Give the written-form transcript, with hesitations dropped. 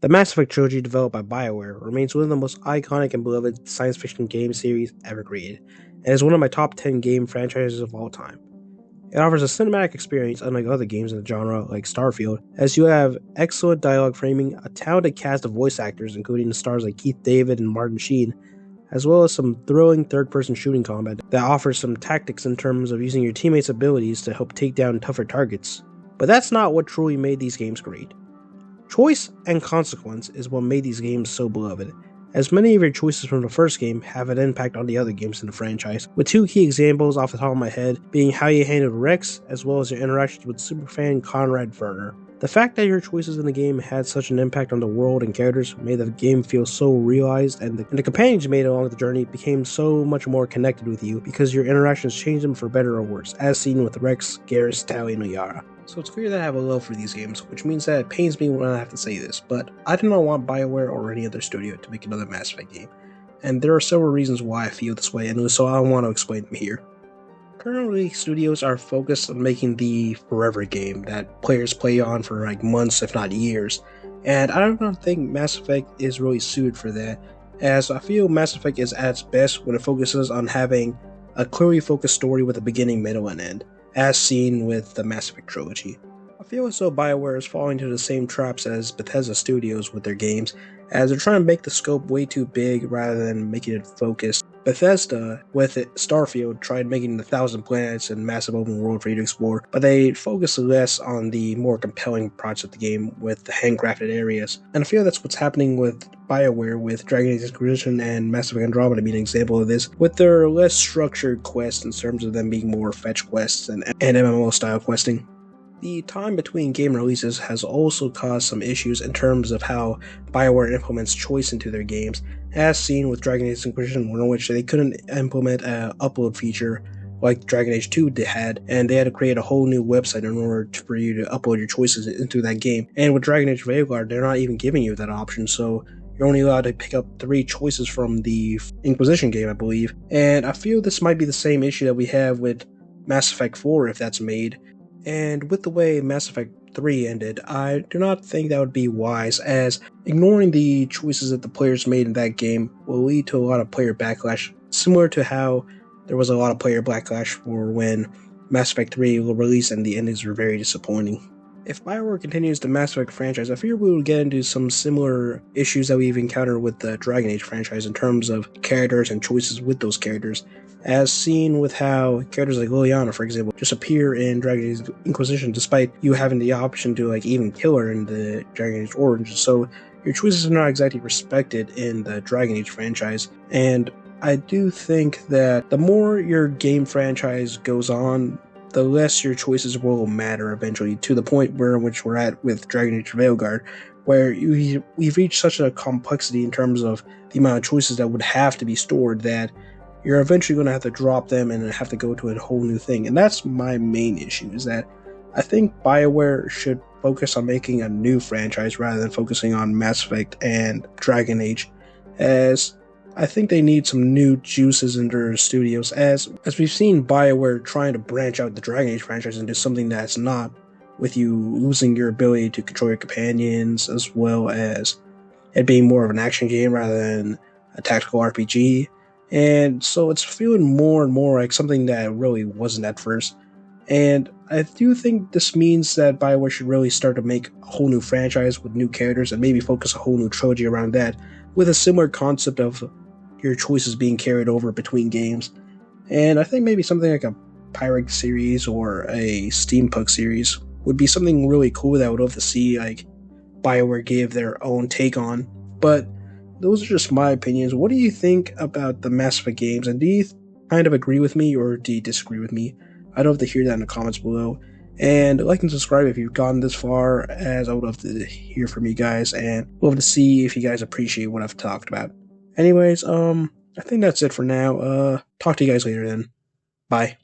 The Mass Effect trilogy, developed by Bioware, remains one of the most iconic and beloved science fiction game series ever created, and is one of my top 10 game franchises of all time. It offers a cinematic experience unlike other games in the genre, like Starfield, as you have excellent dialogue framing, a talented cast of voice actors, including stars like Keith David and Martin Sheen, as well as some thrilling third-person shooting combat that offers some tactics in terms of using your teammates' abilities to help take down tougher targets. But that's not what truly made these games great. Choice and consequence is what made these games so beloved, as many of your choices from the first game have an impact on the other games in the franchise, with two key examples off the top of my head being how you handled Rex, as well as your interactions with superfan Conrad Werner. The fact that your choices in the game had such an impact on the world and characters made the game feel so realized, and the companions you made along the journey became so much more connected with you because your interactions changed them for better or worse, as seen with Rex, Garrus, Tali, and Yara. So it's clear that I have a love for these games, which means that it pains me when I have to say this, but I do not want Bioware or any other studio to make another Mass Effect game, and there are several reasons why I feel this way, and so I want to explain them here. Currently, studios are focused on making the forever game that players play on for like months, if not years, and I don't think Mass Effect is really suited for that, as I feel Mass Effect is at its best when it focuses on having a clearly focused story with a beginning, middle, and end, as seen with the Mass Effect trilogy. I feel as though Bioware is falling into the same traps as Bethesda Studios with their games, as they're trying to make the scope way too big rather than making it focused. Bethesda, with Starfield, tried making 1,000 planets and massive open world for you to explore, but they focused less on the more compelling parts of the game with the handcrafted areas. And I feel that's what's happening with Bioware, with Dragon Age Inquisition and Mass Effect Andromeda being an example of this, with their less structured quests in terms of them being more fetch quests and MMO style questing. The time between game releases has also caused some issues in terms of how Bioware implements choice into their games, as seen with Dragon Age Inquisition, in which they couldn't implement an upload feature like Dragon Age 2 had, and they had to create a whole new website in order for you to upload your choices into that game. And with Dragon Age Vanguard, they're not even giving you that option, so you're only allowed to pick up 3 choices from the Inquisition game, I believe. And I feel this might be the same issue that we have with Mass Effect 4 if that's made. And with the way Mass Effect 3 ended, I do not think that would be wise, as ignoring the choices that the players made in that game will lead to a lot of player backlash, similar to how there was a lot of player backlash for when Mass Effect 3 will release and the endings were very disappointing. If Bioware continues the Mass Effect franchise, I fear we will get into some similar issues that we've encountered with the Dragon Age franchise in terms of characters and choices with those characters, as seen with how characters like Liliana, for example, just appear in Dragon Age Inquisition despite you having the option to even kill her in the Dragon Age Origins. So your choices are not exactly respected in the Dragon Age franchise, and I do think that the more your game franchise goes on, the less your choices will matter eventually, to the point where which we're at with Dragon Age Veilguard, where we've reached such a complexity in terms of the amount of choices that would have to be stored that you're eventually going to have to drop them and have to go to a whole new thing. And that's my main issue, is that I think Bioware should focus on making a new franchise rather than focusing on Mass Effect and Dragon Age, as I think they need some new juices in their studios, as we've seen Bioware trying to branch out the Dragon Age franchise into something that's not, with you losing your ability to control your companions, as well as it being more of an action game rather than a tactical RPG. And so it's feeling more and more like something that it really wasn't at first. And I do think this means that Bioware should really start to make a whole new franchise with new characters and maybe focus a whole new trilogy around that, with a similar concept of your choices being carried over between games. And I think maybe something like a pirate series or a steampunk series would be something really cool that I would love to see like Bioware give their own take on. But those are just my opinions. What do you think about the Mass Effect games, and do you kind of agree with me or do you disagree with me? I'd love to hear that in the comments below. And like and subscribe if you've gotten this far, as I would love to hear from you guys and love to see if you guys appreciate what I've talked about. Anyways, I think that's it for now. Talk to you guys later then. Bye.